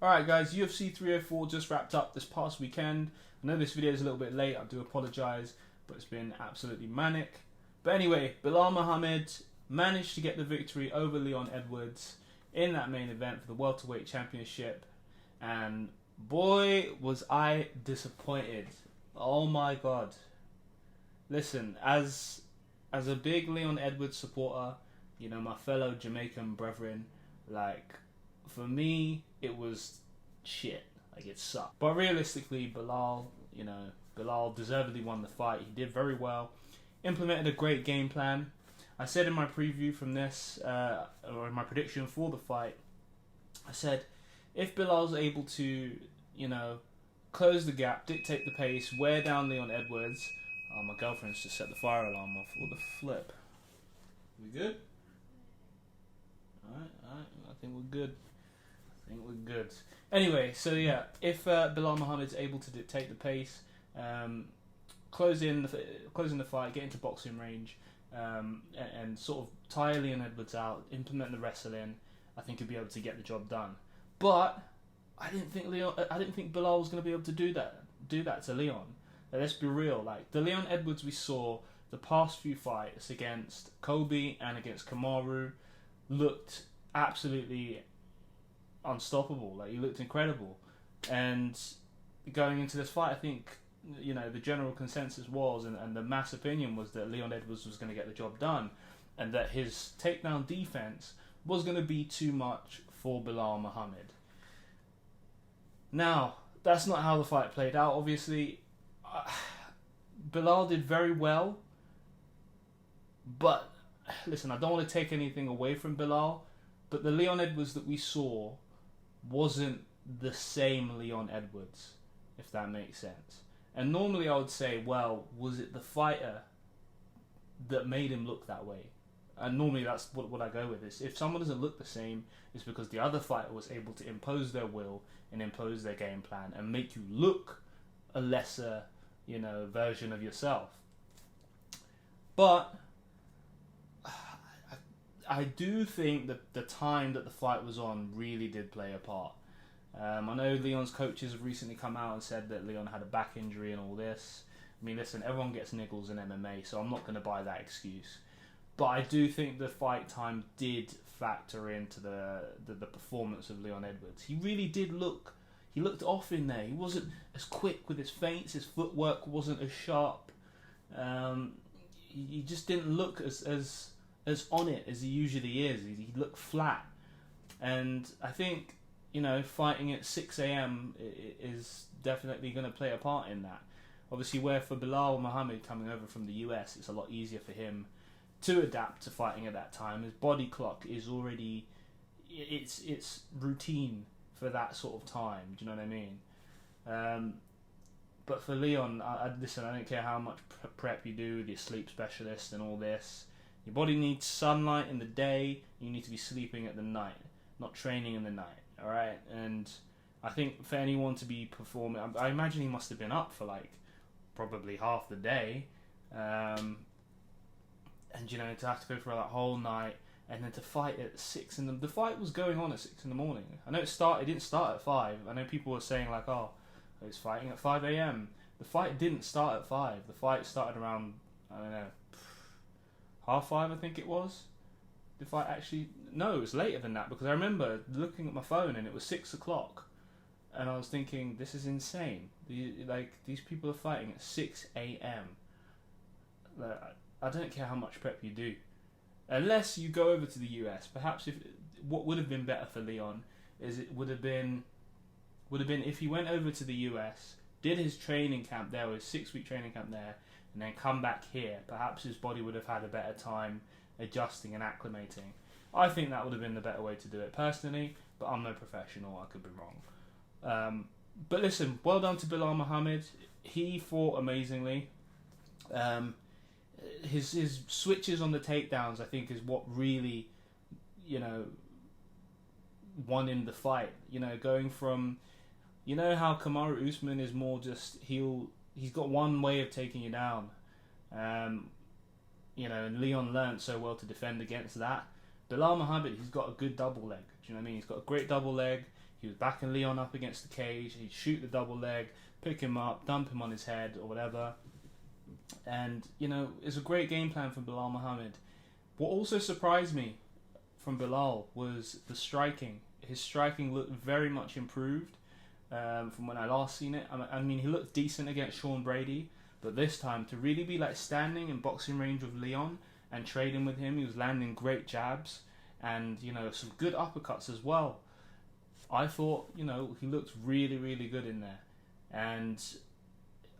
Alright guys, UFC 304 just wrapped up this past weekend. I know this video is a little bit late, I do apologise, but it's been absolutely manic. But anyway, Belal Muhammad managed to get the victory over Leon Edwards in that main event for the Welterweight Championship. And boy, was I disappointed. Oh my god. Listen, as a big Leon Edwards supporter, you know, my fellow Jamaican brethren, like, for me, it was shit. Like, it sucked. But realistically, Belal deservedly won the fight. He did very well. Implemented a great game plan. I said in my preview from this, or in my prediction for the fight, I said, if Belal's able to, you know, close the gap, dictate the pace, wear down Leon Edwards. Oh, my girlfriend's just set the fire alarm off. What the flip? We good? Alright, I think we're good. Anyway, so yeah, if Belal Muhammad's able to dictate the pace, closing the fight, get into boxing range, and sort of tire Leon Edwards out, implement the wrestling, I think he'll be able to get the job done. But I didn't think Belal was going to be able to do that to Leon. Let's be real. Like, the Leon Edwards we saw the past few fights against Kobe and against Kamaru looked absolutely unstoppable. Like, he looked incredible. And going into this fight, I think, you know, the general consensus was, and the mass opinion was, that Leon Edwards was going to get the job done, and that his takedown defense was going to be too much for Belal Muhammad. Now, that's not how the fight played out, obviously. Belal did very well, but listen, I don't want to take anything away from Belal, but the Leon Edwards that we saw wasn't the same Leon Edwards, if that makes sense. And normally I would say, well, was it the fighter that made him look that way? And normally that's what I go with. Is if someone doesn't look the same, it's because the other fighter was able to impose their will and impose their game plan and make you look a lesser, you know, version of yourself. But I do think that the time that the fight was on really did play a part. I know Leon's coaches have recently come out and said that Leon had a back injury and all this. I mean, listen, everyone gets niggles in MMA, so I'm not going to buy that excuse. But I do think the fight time did factor into the performance of Leon Edwards. He really did look... He looked off in there. He wasn't as quick with his feints. His footwork wasn't as sharp. He just didn't look as on it as he usually is. He looked flat. And I think, you know, fighting at 6 a.m. is definitely going to play a part in that. Obviously, where for Belal Muhammad coming over from the US, it's a lot easier for him to adapt to fighting at that time. His body clock is already... It's routine for that sort of time. Do you know what I mean? But for Leon, listen, I don't care how much prep you do with your sleep specialist and all this. Your body needs sunlight in the day. You need to be sleeping at the night, not training in the night. All right? And I think for anyone to be performing, I imagine he must have been up for like probably half the day. And, you know, to have to go for that whole night, and then to fight at 6 in the fight was going on at 6 in the morning. I know it didn't start at 5. I know people were saying like, oh, it's fighting at 5 a.m. The fight didn't start at 5. The fight started around, I don't know, 5:30, I think it was. The fight actually, no, it was later than that, because I remember looking at my phone and it was 6 o'clock, and I was thinking, this is insane. These people are fighting at 6 a.m. I don't care how much prep you do. Unless you go over to the US, perhaps what would have been better for Leon is it would have been if he went over to the US, did his training camp there, his 6-week training camp there, and then come back here. Perhaps his body would have had a better time adjusting and acclimating. I think that would have been the better way to do it personally, but I'm no professional, I could be wrong. But listen, well done to Belal Muhammad. He fought amazingly. His switches on the takedowns, I think, is what really, you know, won him the fight. You know, going from, you know how Kamaru Usman is more just, he's got one way of taking you down. You know, and Leon learned so well to defend against that. Belal Muhammad, he's got a good double leg. Do you know what I mean? He's got a great double leg. He was backing Leon up against the cage. He'd shoot the double leg, pick him up, dump him on his head or whatever. And, you know, it's a great game plan from Belal Muhammad. What also surprised me from Belal was the striking. His striking looked very much improved from when I last seen it. I mean, he looked decent against Sean Brady, but this time to really be like standing in boxing range with Leon and trading with him, he was landing great jabs and, you know, some good uppercuts as well. I thought, you know, he looked really, really good in there. And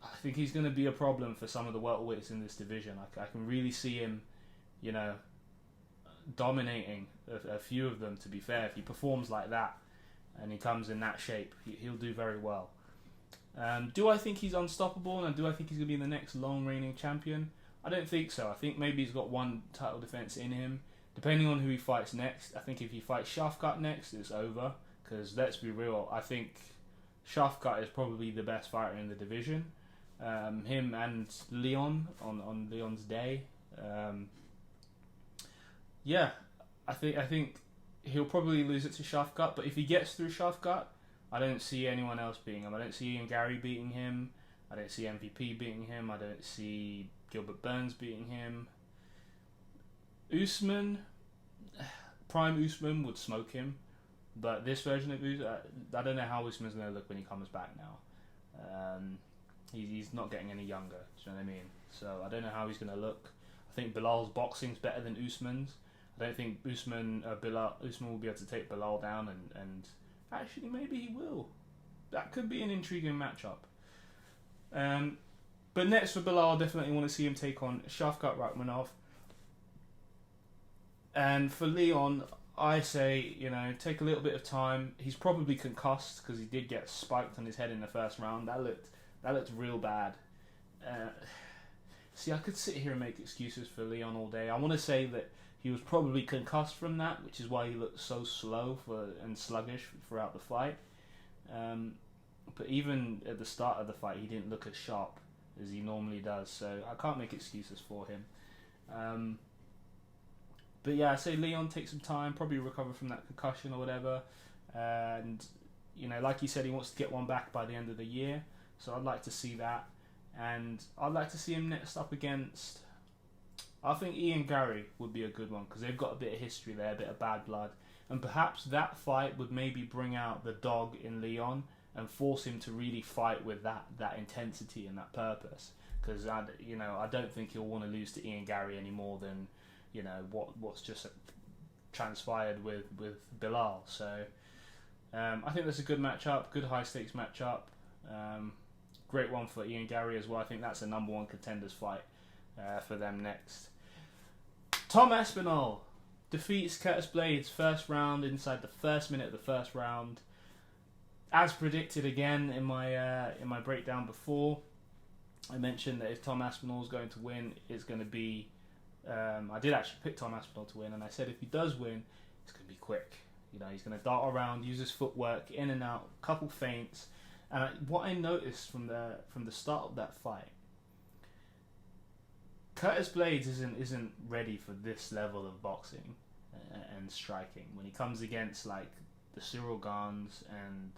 I think he's going to be a problem for some of the welterweights in this division. I can really see him, you know, dominating a few of them, to be fair. If he performs like that and he comes in that shape, he'll do very well. Do I think he's unstoppable, and do I think he's going to be the next long reigning champion? I don't think so. I think maybe he's got one title defense in him. Depending on who he fights next, I think if he fights Shafkat next, it's over. Because let's be real, I think Shafkat is probably the best fighter in the division. Him and Leon on Leon's day. Yeah, I think he'll probably lose it to Shafkat. But if he gets through Shafkat, I don't see anyone else beating him. I don't see Ian Gary beating him. I don't see MVP beating him. I don't see Gilbert Burns beating him. Usman, prime Usman would smoke him. But this version of Usman, I don't know how Usman's going to look when he comes back now. He's not getting any younger, do you know what I mean? So I don't know how he's going to look. I think Bilal's boxing's better than Usman's. I don't think Usman will be able to take Belal down, and actually maybe he will. That could be an intriguing matchup. But next for Belal, I definitely want to see him take on Shavkat Rakhmonov. And for Leon, I say, you know, take a little bit of time. He's probably concussed because he did get spiked on his head in the first round. That looked real bad. See, I could sit here and make excuses for Leon all day. I want to say that he was probably concussed from that, which is why he looked so slow and sluggish throughout the fight. But even at the start of the fight, he didn't look as sharp as he normally does. So I can't make excuses for him. But yeah, I say Leon take some time, probably recover from that concussion or whatever. And, you know, like he said, he wants to get one back by the end of the year. So I'd like to see that. And I'd like to see him next up against... I think Ian Gary would be a good one because they've got a bit of history there, a bit of bad blood. And perhaps that fight would maybe bring out the dog in Leon and force him to really fight with that intensity and that purpose. Because, I don't think he'll want to lose to Ian Gary any more than... you know, what's just transpired with Belal. So I think that's a good matchup, good high stakes matchup. Great one for Ian Gary as well. I think that's a number one contenders fight for them next. Tom Aspinall defeats Curtis Blaydes first round inside the first minute of the first round. As predicted again in my breakdown before, I mentioned that if Tom Aspinall is going to win, it's going to be I did actually pick Tom Aspinall to win, and I said if he does win, it's going to be quick. You know, he's going to dart around, use his footwork, in and out, couple feints. And what I noticed from the start of that fight, Curtis Blaydes isn't ready for this level of boxing and striking. When he comes against like the Cyril Gans and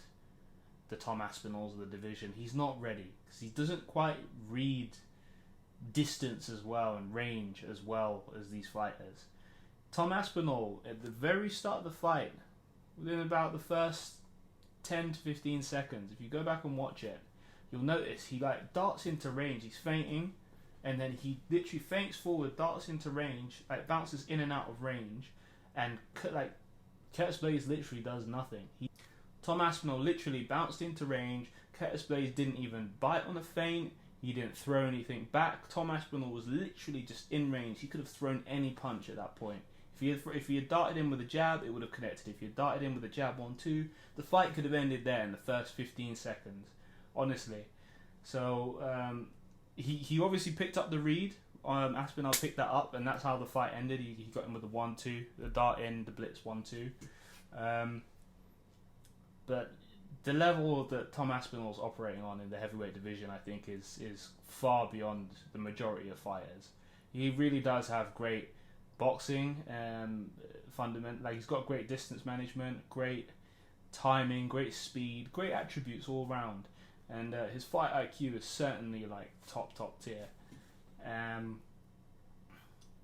the Tom Aspinalls of the division, he's not ready because he doesn't quite read distance as well and range as well as these fighters. Tom Aspinall, at the very start of the fight, within about the first 10 to 15 seconds, if you go back and watch it, you'll notice he like darts into range, he's feinting, and then he literally feints forward, darts into range, like bounces in and out of range, and like Curtis Blaydes literally does nothing. Tom Aspinall literally bounced into range. Curtis Blaydes didn't even bite on a feint. He didn't throw anything back. Tom Aspinall was literally just in range. He could have thrown any punch at that point. If he had darted in with a jab, it would have connected. If he had darted in with a jab 1-2, the fight could have ended there in the first 15 seconds. Honestly. So he obviously picked up the read. Aspinall picked that up, and that's how the fight ended. He got him with the 1-2, the dart in, the blitz 1-2. But the level that Tom Aspinall's operating on in the heavyweight division, I think, is far beyond the majority of fighters. He really does have great boxing fundament. Like, he's got great distance management, great timing, great speed, great attributes all round, and his fight IQ is certainly like top tier.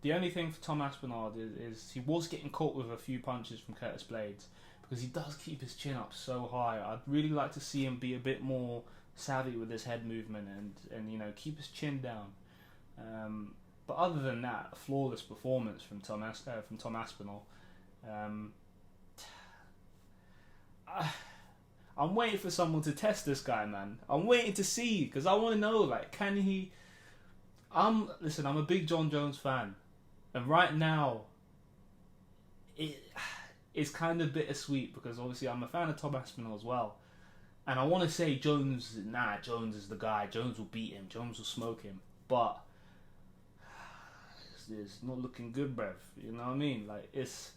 The only thing for Tom Aspinall is he was getting caught with a few punches from Curtis Blaydes, because he does keep his chin up so high. I'd really like to see him be a bit more savvy with his head movement and you know, keep his chin down. But other than that, a flawless performance from Tom Aspinall. I'm waiting for someone to test this guy, man. I'm waiting to see, because I want to know, like, can he... Listen, I'm a big John Jones fan, and right now, it's kind of bittersweet, because obviously I'm a fan of Tom Aspinall as well, and I want to say Jones is the guy. Jones will beat him. Jones will smoke him, but it's not looking good, bruv. You know what I mean? Like, it's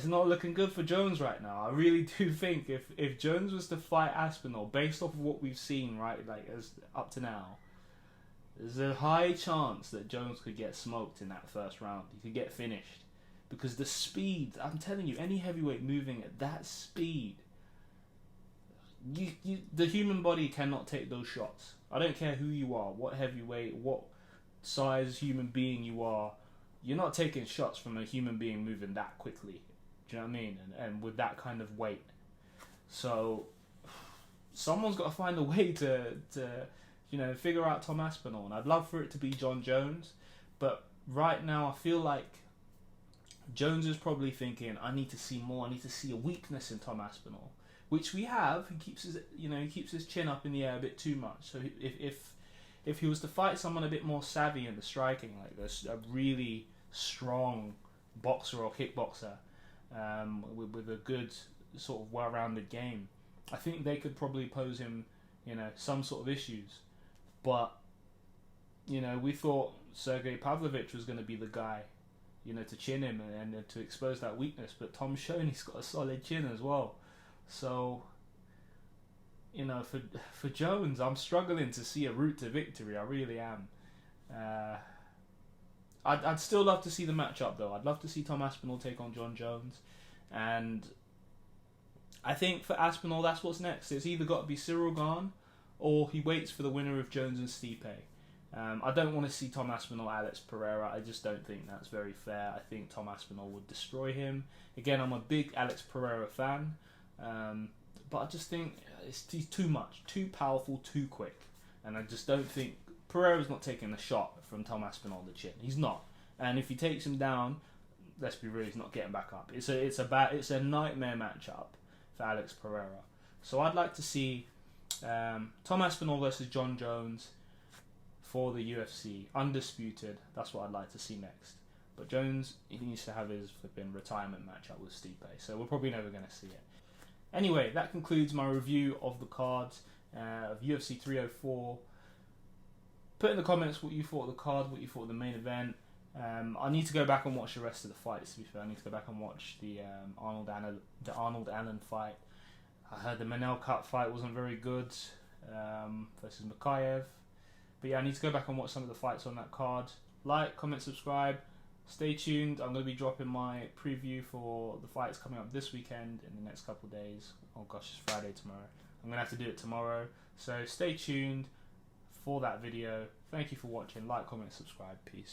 not looking good for Jones right now. I really do think if Jones was to fight Aspinall, based off of what we've seen, right, like as up to now, there's a high chance that Jones could get smoked in that first round. He could get finished, because the speed, I'm telling you, any heavyweight moving at that speed, the human body cannot take those shots. I don't care who you are, what heavyweight, what size human being you are, you're not taking shots from a human being moving that quickly. Do you know what I mean? And with that kind of weight. So someone's got to find a way to you know, figure out Tom Aspinall. And I'd love for it to be John Jones, but right now I feel like Jones is probably thinking, I need to see more. I need to see a weakness in Tom Aspinall, which we have. He keeps his chin up in the air a bit too much. So if he was to fight someone a bit more savvy in the striking, like this, a really strong boxer or kickboxer, with a good sort of well-rounded game, I think they could probably pose him, you know, some sort of issues. But, you know, we thought Sergey Pavlovich was going to be the guy, you know, to chin him and to expose that weakness. But Tom's shown he's got a solid chin as well. So, you know, for Jones, I'm struggling to see a route to victory. I really am. I'd still love to see the matchup, though. I'd love to see Tom Aspinall take on John Jones. And I think for Aspinall, that's what's next. It's either got to be Cyril Gane, or he waits for the winner of Jones and Stipe. I don't want to see Tom Aspinall, Alex Pereira. I just don't think that's very fair. I think Tom Aspinall would destroy him. Again, I'm a big Alex Pereira fan. But I just think he's too much, too powerful, too quick. And I just don't think... Pereira's not taking a shot from Tom Aspinall the chin. He's not. And if he takes him down, let's be real, he's not getting back up. It's a nightmare matchup for Alex Pereira. So I'd like to see Tom Aspinall versus John Jones for the UFC. Undisputed. That's what I'd like to see next. But Jones, he needs to have his flipping retirement matchup with Stipe. So we're probably never going to see it. Anyway, that concludes my review of the cards of UFC 304. Put in the comments what you thought of the card, what you thought of the main event. I need to go back and watch the rest of the fights, to be fair. I need to go back and watch the Arnold Allen fight. I heard the Manel Cut fight wasn't very good versus Makayev. But yeah, I need to go back and watch some of the fights on that card. Like, comment, subscribe. Stay tuned. I'm going to be dropping my preview for the fights coming up this weekend in the next couple of days. Oh gosh, it's Friday tomorrow. I'm going to have to do it tomorrow. So stay tuned for that video. Thank you for watching. Like, comment, subscribe. Peace.